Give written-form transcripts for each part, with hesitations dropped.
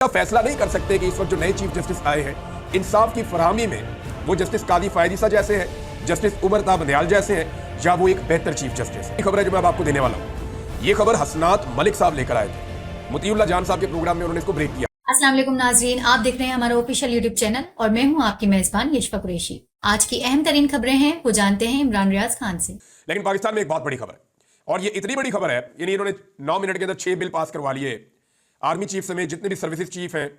फैसला नहीं कर सकते कि इस वक्त जो नए चीफ जस्टिस आए हैं इंसाफ की फराहमी में वो जस्टिस कादी फायद ईसा जैसे हैं, जस्टिस उमर ता बंदयाल जैसे हैं, या वो एक बेहतर चीफ जस्टिस है। खबर है जो मैं अब आपको देने वाला हूं। ये खबर हसनात मलिक साहब लेकर आए थे। मुतीउल्लाह जान साहब के प्रोग्राम में उन्होंने इसको ब्रेक किया। अस्सलाम वालेकुम नाजरीन, आप देख रहे हैं हमारा ऑफिशियल यूट्यूब चैनल और मैं हूं आपकी मेजबान यशफा कुरैशी। आज की अहम तरीन खबरें हैं वो जानते हैं इमरान रियाज खान से। लेकिन पाकिस्तान में एक बहुत बड़ी खबर है, और ये इतनी बड़ी खबर है, यानी इन्होंने 9 मिनट के अंदर 6 बिल पास करवा लिए। आर्मी चीफ समेत जितने भी सर्विसेज चीफ हैं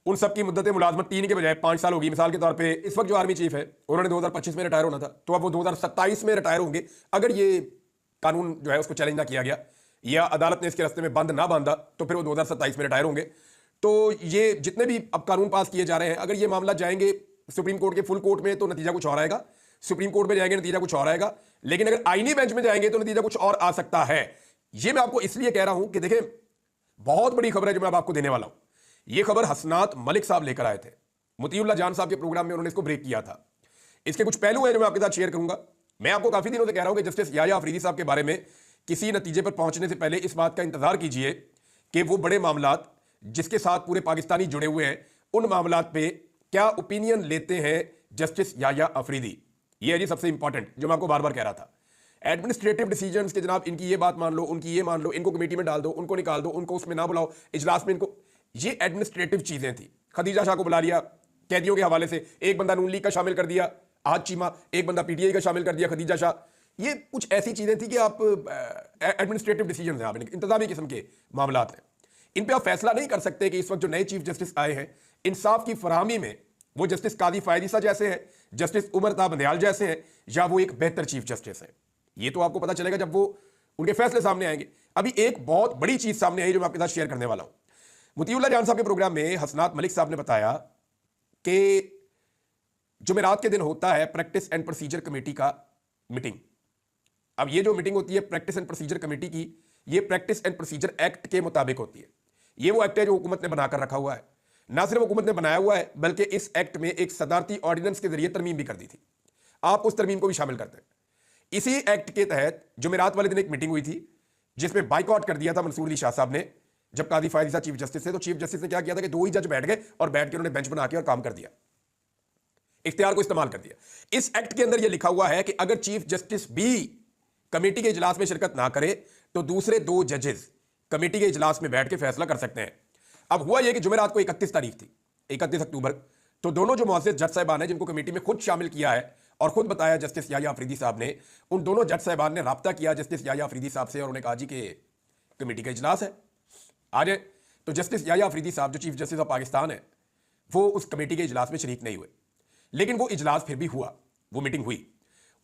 उन सब की मुद्दत मुलाजमत 3 के बजाय 5 साल होगी। मिसाल के तौर पे इस वक्त जो आर्मी चीफ है उन्होंने 2025 में रिटायर होना था, तो अब वो 2027 में रिटायर होंगे अगर ये कानून जो है उसको चैलेंज ना किया गया या अदालत ने इसके रास्ते में बंद ना बांधा, तो फिर वो 2027 में रिटायर होंगे। तो ये जितने भी अब कानून पास किए जा रहे हैं, अगर ये मामला जाएंगे सुप्रीम कोर्ट के फुल कोर्ट में तो नतीजा कुछ और आएगा, सुप्रीम कोर्ट में जाएंगे नतीजा कुछ और आएगा, लेकिन अगर आईनी बेंच में जाएंगे तो नतीजा कुछ और आ सकता है। ये मैं आपको इसलिए कह रहा हूं कि देखें, बहुत बड़ी खबर है जो मैं अब आपको देने वाला हूं। ये खबर हसनात मलिक साहब लेकर आए थे। मुतीउल्लाह जान साहब के प्रोग्राम में उन्होंने इसको ब्रेक किया था। इसके कुछ पहलू हैं जो मैं आपके साथ शेयर करूंगा। मैं आपको काफी दिनों से कह रहा हूं कि जस्टिस याह्या अफरीदी साहब के बारे में किसी नतीजे पर पहुंचने से पहले इस बात का इंतजार कीजिए कि वो बड़े मामलात जिसके साथ पूरे पाकिस्तानी जुड़े हुए हैं उन मामलात पे क्या ओपिनियन लेते हैं जस्टिस याह्या अफरीदी। ये है जी सबसे इंपॉर्टेंट जो मैं आपको बार बार कह रहा था। एडमिनिस्ट्रेटिव डिसीजंस के जनाब इनकी ये बात मान लो, उनकी ये मान लो, इनको कमेटी में डाल दो, उनको निकाल दो, उनको उसमें ना बुलाओ, इजलास में इनको, ये एडमिनिस्ट्रेटिव चीजें थी। खदीजा शाह को बुला लिया कैदियों के हवाले से, एक बंदा नून लीग का शामिल कर दिया आज चीमा, एक बंदा पीटीआई का शामिल कर दिया खदीजा शाह। ये कुछ ऐसी चीजें थी कि आप एडमिनिस्ट्रेटिव डिसीजन है, आप इंतजामी किस्म के मामला हैं, इन पे आप फैसला नहीं कर सकते कि इस वक्त जो नए चीफ जस्टिस आए हैं इंसाफ की फराहमी में वो जस्टिस कादी फायद ईसा जैसे हैं, जस्टिस उमर ता बंदयाल जैसे हैं, या वो एक बेहतर चीफ जस्टिस है। ये तो आपको पता चलेगा जब वो उनके फैसले सामने आएंगे। अभी एक बहुत बड़ी चीज सामने आई जो मैं आपके साथ शेयर करने वाला हूं। मुतीउल्लाह जान साहब के प्रोग्राम में हसनात मलिक साहब ने बताया कि जुमेरात के दिन होता है प्रैक्टिस एंड प्रोसीजर कमेटी का मीटिंग। अब ये जो मीटिंग होती है प्रैक्टिस एंड प्रोसीजर कमेटी की, ये प्रैक्टिस एंड प्रोसीजर एक्ट के मुताबिक होती है। ये वो एक्ट है जो हुकूमत ने बनाकर रखा हुआ है। ना सिर्फ हुकूमत ने बनाया हुआ है बल्कि इस एक्ट में एक सदारती ऑर्डिनेंस के जरिए तरमीम भी कर दी थी। आप उस तरमीम को भी शामिल करते हैं। इसी एक्ट के तहत जुमेरात वाले दिन एक मीटिंग हुई थी जिसमें बाइकआउट कर दिया था मंसूर अली शाह साहब ने। जब कादी फायद ईसा चीफ जस्टिस थे तो चीफ जस्टिस ने क्या किया था कि 2 ही जज बैठ गए और बैठ के उन्होंने बेंच बना के और काम कर दिया, इख्तियार को इस्तेमाल कर दिया। इस एक्ट के अंदर यह लिखा हुआ है कि अगर चीफ जस्टिस भी कमेटी के इजलास में शिरकत ना करे तो दूसरे 2 जजेस कमेटी के इजलास में बैठ के फैसला कर सकते हैं। अब हुआ यह कि जुमेरात को 31 तारीख थी, 31 अक्टूबर, तो दोनों जो मुअज़्ज़िज़ जज साहिबान हैं जिनको कमेटी में खुद शामिल किया है और खुद बताया जस्टिस याह्या अफरीदी साहब ने, उन दोनों जज साहिबान ने राब्ता किया जस्टिस याह्या अफरीदी साहब से और उन्होंने कहा जी कि कमेटी का इजलास है आज। तो जस्टिस याह्या अफरीदी साहब जो चीफ जस्टिस ऑफ पाकिस्तान है वो उस कमेटी के इजलास में शरीक नहीं हुए, लेकिन वो इजलास फिर भी हुआ, वो मीटिंग हुई।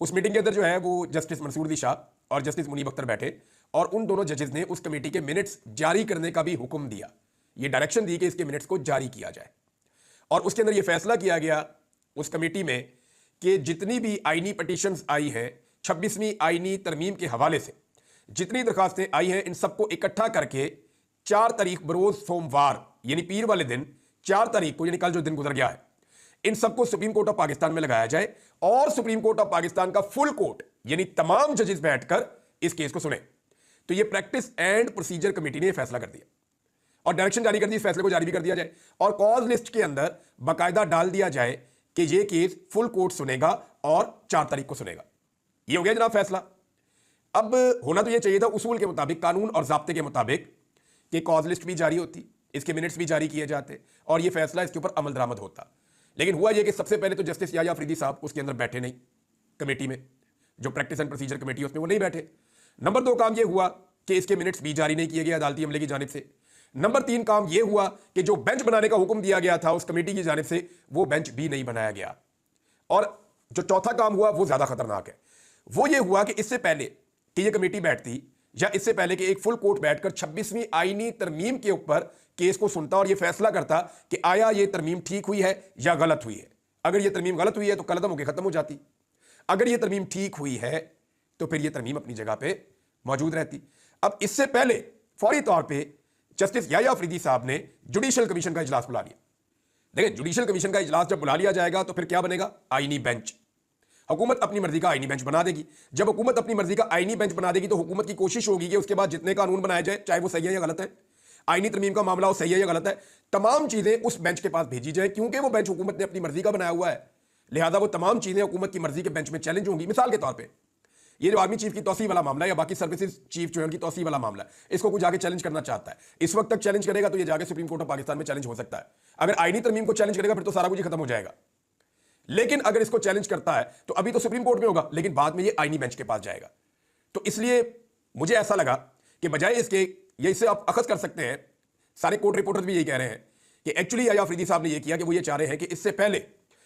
उस मीटिंग के अंदर जो है वो जस्टिस मंसूर अली शाह और जस्टिस मुनीब अख्तर बैठे और उन दोनों जजेस ने उस कमेटी के मिनट्स जारी करने का भी हुक्म दिया। ये डायरेक्शन दी कि इसके मिनट्स को जारी किया जाए और उसके अंदर यह फैसला किया गया उस कमेटी में कि जितनी भी आईनी पटिशंस आई हैं 26वीं आईनी तरमीम के हवाले से जितनी दरखास्तें आई हैं इन सबको इकट्ठा करके 4 तारीख बरोज सोमवार यानी पीर वाले दिन 4 तारीख को, यानी कल जो दिन गुजर गया है, इन सबको सुप्रीम कोर्ट ऑफ पाकिस्तान में लगाया जाए और सुप्रीम कोर्ट ऑफ पाकिस्तान का फुल कोर्ट यानी तमाम जजेस बैठकर इस केस को सुने। तो ये प्रैक्टिस एंड प्रोसीजर कमेटी ने फैसला कर दिया और डायरेक्शन जारी कर दी, इस फैसले को जारी भी कर दिया जाए और कॉज लिस्ट के अंदर बाकायदा डाल दिया जाए कि ये केस फुल कोर्ट सुनेगा और 4 तारीख को सुनेगा। ये हो गया जनाब फैसला। अब होना तो ये चाहिए था उसूल के मुताबिक, कानून और ज़ाब्ते के मुताबिक, कि कॉज लिस्ट भी जारी होती, इसके मिनट्स भी जारी किए जाते और ये फैसला इसके ऊपर अमल दरामद होता। लेकिन हुआ यह कि सबसे पहले तो जस्टिस याह्या अफरीदी साहब उसके अंदर बैठे नहीं, कमेटी में जो प्रैक्टिस एंड प्रोसीजर कमेटी है उसमें वो नहीं बैठे। नंबर 2 काम यह हुआ कि इसके मिनट्स भी जारी नहीं किए गए अदालती अमले की जानिब से। नंबर 3 काम यह हुआ कि जो बेंच बनाने का हुक्म दिया गया था उस कमेटी की जानिब से वो बेंच भी नहीं बनाया गया। और जो चौथा काम हुआ वो ज्यादा खतरनाक है, वो ये हुआ कि इससे पहले कि यह कमेटी बैठती या इससे पहले कि एक फुल कोर्ट बैठकर 26वीं आईनी तरमीम के ऊपर केस को सुनता और यह फैसला करता कि आया यह तरमीम ठीक हुई है या गलत हुई है। अगर यह तरमीम गलत हुई है तो कलदम होकर खत्म हो जाती, अगर यह तरमीम ठीक हुई है तो फिर यह तरमीम अपनी जगह पे मौजूद रहती। अब इससे पहले फौरी तौर पे जस्टिस याह्या अफरीदी साहब ने जुडिशियल कमीशन का इजलास बुला लिया। देखिए, जुडिशियल कमीशन का इजलास जब बुला लिया जाएगा तो फिर क्या बनेगा? आईनी बेंच। हुकूमत अपनी मर्जी का आईनी बेंच बना देगी। जब हुकूमत अपनी मर्जी का आईनी बेंच बना देगी तो हुकूमत की कोशिश होगी कि उसके बाद जितने कानून बनाए जाए चाहे वो सही है या गलत है, आईनी तरमीम का मामला हो सही है या गलत है, तमाम चीजें उस बेंच के पास भेजी जाए, क्योंकि वो बेंच हुकूमत ने अपनी मर्जी का बनाया हुआ है, लिहाजा वो तमाम चीजें हुकूमत की मर्जी के बेंच में चैलेंज होंगी। मिसाल के तौर पर ये जो आर्मी चीफ की तौसीफ वाला मामला है या बाकी सर्विसेज चीफ जो है उनकी तौसीफ वाला मामला है, इसको कोई जाके चैलेंज करना चाहता है, इस वक्त तक चैलेंज करेगा तो ये जाके सुप्रीम कोर्ट ऑफ पाकिस्तान में चैलेंज हो सकता है। अगर आईनी तरमीम को चैलेंज करेगा फिर तो सारा कुछ ही खत्म हो जाएगा। लेकिन अगर इसको चैलेंज करता है तो अभी तो सुप्रीम कोर्ट में होगा, लेकिन बाद में ये आईनी बेंच के पास जाएगा। तो इसलिए मुझे ऐसा लगा कि बजाय इसके, ये इससे आप अखज़ कर सकते हैं, सारे कोर्ट रिपोर्टर्स भी यही कह रहे हैं कि एक्चुअली याया अफरीदी साहब ने यह किया कि वो ये चाह रहे हैं कि इससे पहले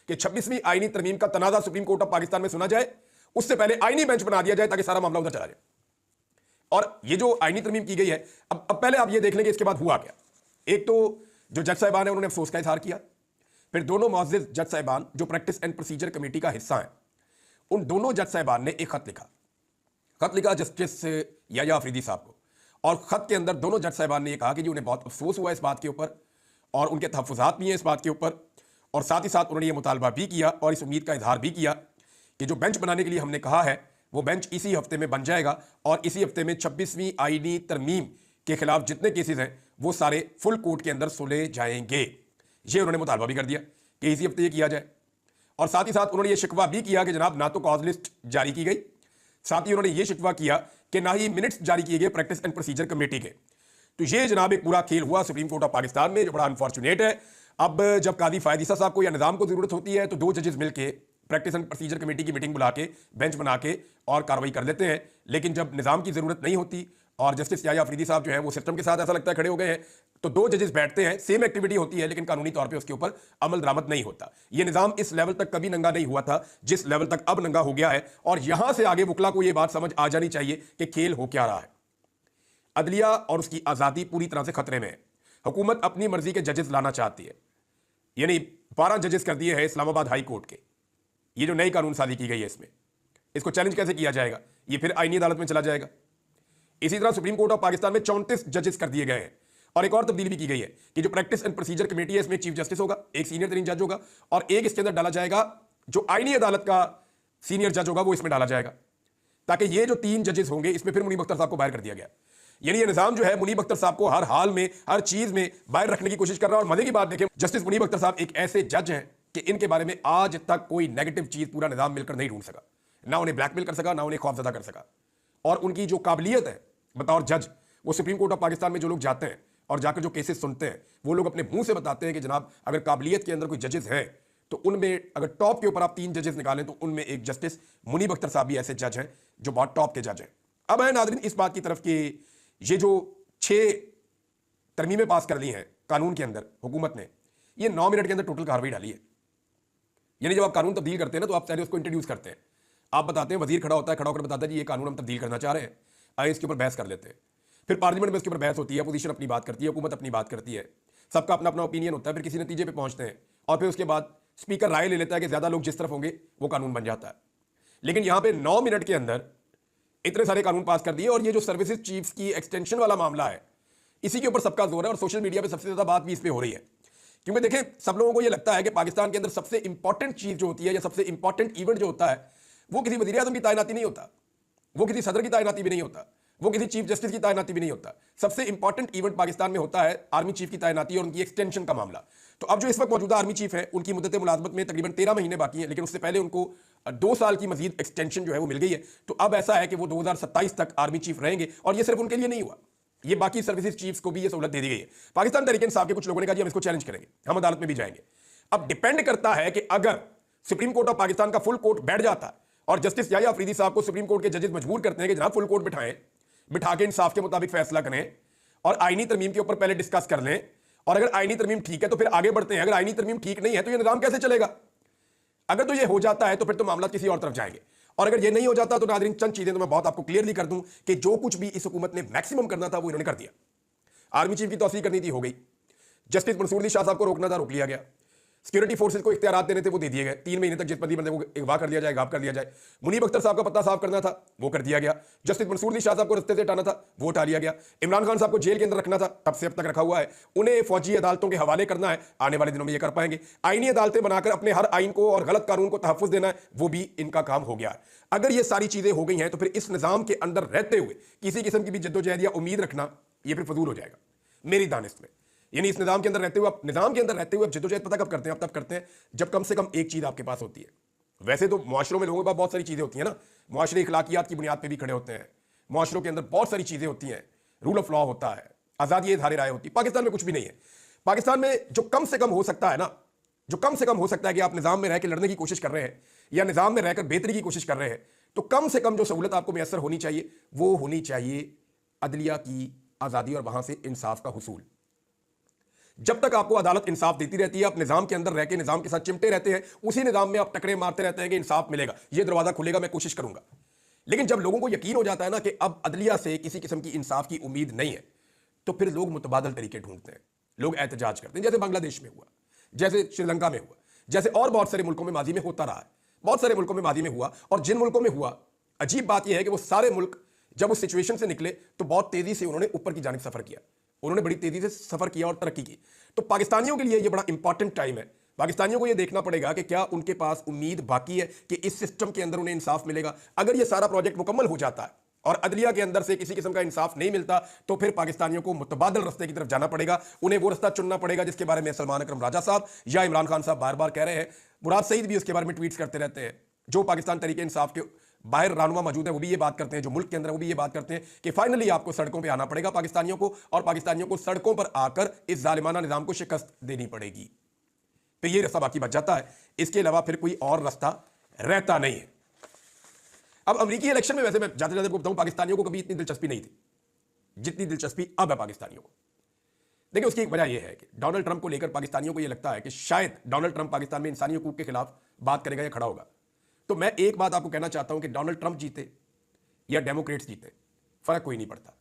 कि 26वीं आईनी तरमीम का तनाजा सुप्रीम कोर्ट ऑफ पाकिस्तान में सुना जाए, उससे पहले आईनी बेंच बना दिया जाए ताकि सारा मामला उधर चला जाए। और ये जो आईनी तरमीम की गई है, अब पहले आप ये देख लेंगे इसके बाद हुआ क्या। एक तो जो जज साहिबान है उन्होंने अफसोस का इजहार किया, फिर दोनों मुअज़्ज़िज़ जज साहिबान जो प्रैक्टिस एंड प्रोसीजर कमेटी का हिस्सा हैं, उन दोनों जज साहिबान ने एक खत लिखा जस्टिस याया अफरीदी साहब को, और खत के अंदर दोनों जज साहिबान ने यह कहा कि जी उन्हें बहुत अफसोस हुआ इस बात के ऊपर और उनके तहफ़्फ़ुज़ात भी हैं इस बात के ऊपर, और साथ ही साथ उन्होंने ये मुतालबा भी किया और इस उम्मीद का इजहार भी किया कि जो बेंच बनाने के लिए हमने कहा है वो बेंच इसी हफ्ते में बन जाएगा और इसी हफ्ते में 26वीं आईनी तरमीम के खिलाफ जितने केसेस हैं वो सारे फुल कोर्ट के अंदर सुले जाएंगे। ये उन्होंने मुतालबा भी कर दिया कि इसी हफ्ते ये किया जाए, और साथ ही साथ उन्होंने ये शिकवा भी किया कि जनाब ना तो कॉज लिस्ट जारी की गई, साथ ही उन्होंने ये शिकवा किया कि ना ही मिनट्स जारी किए गए प्रैक्टिस एंड प्रोसीजर कमेटी के। तो ये जनाब एक पूरा खेल हुआ सुप्रीम कोर्ट ऑफ पाकिस्तान में, जो बड़ा अनफॉर्चुनेट है। अब जब कादी फायद ईसा साहब को या निज़ाम को ज़रूरत होती है तो दो जजेस मिलके प्रैक्टिस एंड प्रोसीजर कमेटी की मीटिंग बुला के बेंच बना के और कार्रवाई कर लेते हैं, लेकिन जब निज़ाम की ज़रूरत नहीं होती और जस्टिस याया अफरीदी साहब जो है वो सिस्टम के साथ ऐसा लगता है खड़े हो गए हैं, तो दो जजेस बैठते हैं, सेम एक्टिविटी होती है लेकिन कानूनी तौर पे उसके ऊपर अमल दरामद नहीं होता। ये निज़ाम इस लेवल तक कभी नंगा नहीं हुआ था जिस लेवल तक अब नंगा हो गया है, और यहां से आगे वकला को यह बात समझ आ जानी चाहिए कि खेल हो क्या रहा है। अदलिया और उसकी आज़ादी पूरी तरह से खतरे में है। हुकूमत अपनी मर्जी के जजेस लाना चाहती है, यानी 12 जजेस कर दिए हैं इस्लामाबाद हाई कोर्ट के। ये जो नई कानून साजी की गई है इसमें, इसको चैलेंज कैसे किया जाएगा, ये फिर आईनी अदालत में चला जाएगा। इसी तरह सुप्रीम कोर्ट ऑफ पाकिस्तान में 34 जजेस कर दिए गए हैं, और एक और तब्दीली भी की गई है कि जो प्रैक्टिस एंड प्रोसीजर कमेटी है इसमें चीफ जस्टिस होगा, एक सीनियर तरीन जज होगा, और एक इसके अंदर डाला जाएगा जो आईनी अदालत का सीनियर जज होगा, वो इसमें डाला जाएगा, ताकि ये जो 3 जजेस होंगे इसमें फिर मुनीब अख्तर साहब को बाहर कर दिया गया। यानी ये निजाम जो है मुनीब अख्तर साहब को हर हाल में हर चीज में बाहर रखने की कोशिश कर रहा है। और मजे की बात देखें, जस्टिस मुनीब अख्तर साहब एक ऐसे जज हैं कि इनके बारे में आज तक कोई नेगेटिव चीज पूरा निजाम मिलकर नहीं ढूंढ सका, ना उन्हें ब्लैकमेल कर सका, ना उन्हें खौफजदा कर सका। और उनकी जो काबिलियत है बतौर जज, वो सुप्रीम कोर्ट ऑफ पाकिस्तान में जो लोग जाते हैं और जाकर जो केसेस सुनते हैं वो लोग अपने मुंह से बताते हैं कि जनाब अगर काबिलियत के अंदर कोई जजेस हैं तो उनमें अगर टॉप के ऊपर आप 3 जजेस निकालें तो उनमें एक जस्टिस मुनीब अख्तर साहब भी ऐसे जज हैं जो बहुत टॉप के जज हैं। अब है नाज़रीन इस बात की तरफ कि ये जो 6 तरमीमें पास कर ली हैं कानून के अंदर हुकूमत ने, ये 9 मिनट के अंदर टोटल कार्रवाई डाली है। यानी जब आप कानून तब्दील करते हैं ना तो आप पहले उसको इंट्रोड्यूस करते हैं, आप बताते हैं, वजीर खड़ा होता है, खड़ा होकर बताता है जी ये कानून हम तब्दील करना चाह रहे हैं, आइए इसके ऊपर बहस कर लेते हैं। फिर पार्लियामेंट में इसके ऊपर बहस होती है, अपोजिशन अपनी बात करती है, हुकूमत अपनी बात करती है, सबका अपना अपना ओपिनियन होता है, फिर किसी नतीजे पे पहुंचते हैं और फिर उसके बाद स्पीकर राय ले लेता है कि ज्यादा लोग जिस तरफ होंगे वो कानून बन जाता है। लेकिन यहां पे 9 मिनट के अंदर इतने सारे कानून पास कर दिए। और ये जो सर्विसेज चीफ्स की एक्सटेंशन वाला मामला है, इसी के ऊपर सबका जोर है और सोशल मीडिया पे सबसे ज्यादा बात भी इस पे हो रही है, क्योंकि देखें सब लोगों को ये लगता है कि पाकिस्तान के अंदर सबसे इंपॉर्टेंट चीज जो होती है या सबसे इंपॉर्टेंट इवेंट जो होता है वो किसी वजीर आज़म की तैनाती नहीं होता, वो किसी सदर की तैनाती भी नहीं होता, वो किसी चीफ जस्टिस की तैनाती भी नहीं होता। सबसे इंपॉर्टेंट इवेंट पाकिस्तान में होता है आर्मी चीफ की तैनाती और उनकी एक्सटेंशन का मामला। तो अब जो इस वक्त मौजूदा आर्मी चीफ है उनकी मुद्दत मुलाजमत में तकरीबन 13 महीने बाकी हैं, लेकिन उससे पहले उनको 2 साल की मजीद एक्सटेंशन जो है वो मिल गई है। तो अब ऐसा है कि वो 2027 तक आर्मी चीफ रहेंगे, और ये सिर्फ उनके लिए नहीं हुआ, ये बाकी सर्विसेज चीफ्स को भी ये सहूलत दे दी गई है। पाकिस्तान तहरीक इंसाफ के कुछ लोगों ने कहा जी हम इसको चैलेंज करेंगे, हम अदालत में भी जाएंगे। अब डिपेंड करता है कि अगर सुप्रीम कोर्ट ऑफ पाकिस्तान का फुल कोर्ट बैठ जाता है और जस्टिस याया अफरीदी साहब को सुप्रीम कोर्ट के जजेस मजबूर करते हैं कि जनाब फुल कोर्ट बिठाएं, बिठा के इंसाफ के मुताबिक फैसला करें और आईनी तरमीम के ऊपर पहले डिस्कस कर लें, और अगर आईनी तरमीम ठीक है तो फिर आगे बढ़ते हैं, अगर आईनी तरमीम ठीक नहीं है तो ये निजाम कैसे चलेगा। अगर तो ये हो जाता है तो फिर तो मामला किसी और तरफ जाएंगे, और अगर ये नहीं हो जाता तो नाज़रीन चंद चीजें तो मैं बहुत आपको क्लियरली कर दूं कि जो कुछ भी इस हुकूमत ने मैक्सिमम करना था वो इन्होंने कर दिया। आर्मी चीफ की तौसीक करनी थी, हो गई। जस्टिस मंसूर अली शाह साहब को रोकना था, रोक लिया गया। सिक्योरिटी फोर्सेज को इख्तियारात देने थे, वो दे दिए गए। 3 महीने तक जिस बंदे को अगवा कर लिया जाए, गायब कर लिया जाए। मुनीब अख्तर साहब का पत्ता साफ करना था, वो कर दिया गया। जस्टिस मंसूर अली शाह साहब को रस्ते से हटाना था, वो हटा लिया गया। इमरान खान साहब को जेल के अंदर रखना था, तब से अब तक रखा हुआ है। उन्हें फौजी अदालतों के हवाले करना है, आने वाले दिनों में ये कर पाएंगे। आईनी अदालतें बनाकर अपने हर आइन को और गलत कानून को तहफ़्फ़ुज़ देना है, वो भी इनका काम हो गया है। अगर ये सारी चीजें हो गई हैं तो फिर इस निज़ाम के अंदर रहते हुए किसी किस्म की भी जद्दोजहद या उम्मीद रखना ये फिर फजूल हो जाएगा। मेरी दानिश में। यानी इस निजाम के अंदर रहते हुए आप निजाम के अंदर रहते हुए आप जद्दोजहद पता कब करते हैं? आप तब करते हैं जब कम से कम एक चीज आपके पास होती है। वैसे तो मुआशरों में लोगों के पास बहुत सारी चीजें होती हैं ना, मुआशरे इखलाकियात की बुनियाद पे भी खड़े होते हैं, मुआशरों के अंदर बहुत सारी चीजें होती हैं, रूल ऑफ लॉ होता है, आजादी इज़हार राय होती है। पाकिस्तान में कुछ भी नहीं है। पाकिस्तान में जो कम से कम हो सकता है ना, जो कम से कम हो सकता है कि आप निजाम में रह के लड़ने की कोशिश कर रहे हैं या निजाम में रहकर बेहतरी की कोशिश कर रहे हैं, तो कम से कम जो सहूलत आपको मैसर होनी चाहिए वो होनी चाहिए अदलिया की आजादी और वहां से इंसाफ का हुसूल। जब तक आपको अदालत इंसाफ देती रहती है, आप निजाम के अंदर रह के निजाम के साथ चिमटे रहते हैं, उसी निजाम में आप टकरे मारते रहते हैं कि इंसाफ मिलेगा, ये दरवाजा खुलेगा, मैं कोशिश करूंगा। लेकिन जब लोगों को यकीन हो जाता है ना कि अब अदलिया से किसी किस्म की इंसाफ की उम्मीद नहीं है, तो फिर लोग मुतबादल तरीके ढूंढते हैं, लोग एहतजाज करते हैं, जैसे बांग्लादेश में हुआ, जैसे श्रीलंका में हुआ, जैसे और बहुत सारे मुल्कों में माजी में होता रहा है, बहुत सारे मुल्कों में माजी में हुआ। और जिन मुल्कों में हुआ, अजीब बात यह है कि वो सारे मुल्क जब उस सिचुएशन से निकले तो बहुत तेजी से उन्होंने ऊपर की जानिब सफर किया, उन्होंने बड़ी तेजी से सफर किया और तरक्की की। तो पाकिस्तानियों के लिए यह बड़ा इंपॉर्टेंट टाइम है। पाकिस्तानियों को यह देखना पड़ेगा कि क्या उनके पास उम्मीद बाकी है कि इस सिस्टम के अंदर उन्हें इंसाफ मिलेगा। अगर यह सारा प्रोजेक्ट मुकम्मल हो जाता है और अदलिया के अंदर से किसी किस्म का इंसाफ नहीं मिलता, तो फिर पाकिस्तानियों को मुतबादल रास्ते की तरफ जाना पड़ेगा। उन्हें वो रास्ता चुनना पड़ेगा जिसके बारे में सलमान अकरम राजा साहब या इमरान खान साहब बार बार कह रहे हैं। मुराद सईद भी उसके बारे में ट्वीट्स करते रहते हैं। जो पाकिस्तान तरीके इंसाफ के बाहर रानुमा मौजूद है वो भी ये बात करते हैं, जो मुल्क के अंदर वो भी ये बात करते हैं कि फाइनली आपको सड़कों पे आना पड़ेगा पाकिस्तानियों को, और पाकिस्तानियों को सड़कों पर आकर इस जालिमाना निजाम को शिकस्त देनी पड़ेगी। तो ये रास्ता बाकी बच जाता है, इसके अलावा फिर कोई और रास्ता रहता नहीं है। अब अमेरिकी इलेक्शन में वैसे मैं जाते जाते बताऊं, पाकिस्तानियों को कभी इतनी दिलचस्पी नहीं थी जितनी दिलचस्पी अब है पाकिस्तानियों को। देखिए उसकी एक वजह यह है कि डोनाल्ड ट्रंप को लेकर पाकिस्तानियों को यह लगता है कि शायद डोनाल्ड ट्रंप पाकिस्तान में इंसानी हकूक के खिलाफ बात करेगा या खड़ा होगा। तो मैं एक बात आपको कहना चाहता हूं कि डोनाल्ड ट्रंप जीते या डेमोक्रेट्स जीते, फर्क कोई नहीं पड़ता।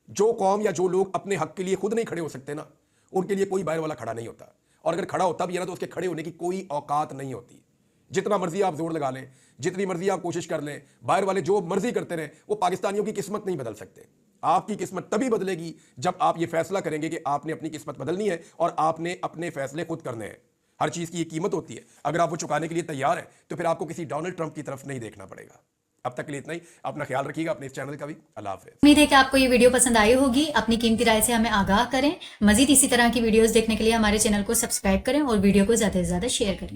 जो कौम या जो लोग अपने हक के लिए खुद नहीं खड़े हो सकते ना, उनके लिए कोई बाहर वाला खड़ा नहीं होता। और अगर खड़ा होता भी है ना, तो उसके खड़े होने की कोई औकात नहीं होती। जितना मर्जी आप जोर लगा लें, जितनी मर्जी आप कोशिश कर लें, बाहर वाले जो मर्जी करते रहे, वो पाकिस्तानियों की किस्मत नहीं बदल सकते। आपकी किस्मत तभी बदलेगी जब आप ये फैसला करेंगे कि आपने अपनी किस्मत बदलनी है और आपने अपने फैसले खुद करने हैं। हर चीज की एक कीमत होती है, अगर आप वो चुकाने के लिए तैयार हैं तो फिर आपको किसी डोनाल्ड ट्रंप की तरफ नहीं देखना पड़ेगा। अब तक के लिए इतना ही। अपना ख्याल रखिएगा, अपने इस चैनल का भी। अल्लाह हाफिज़। उम्मीद है कि आपको ये वीडियो पसंद आई होगी। अपनी कीमती राय से हमें आगाह करें। मजीद इसी तरह की वीडियोस देखने के लिए हमारे चैनल को सब्सक्राइब करें और वीडियो को ज्यादा से ज्यादा शेयर करें।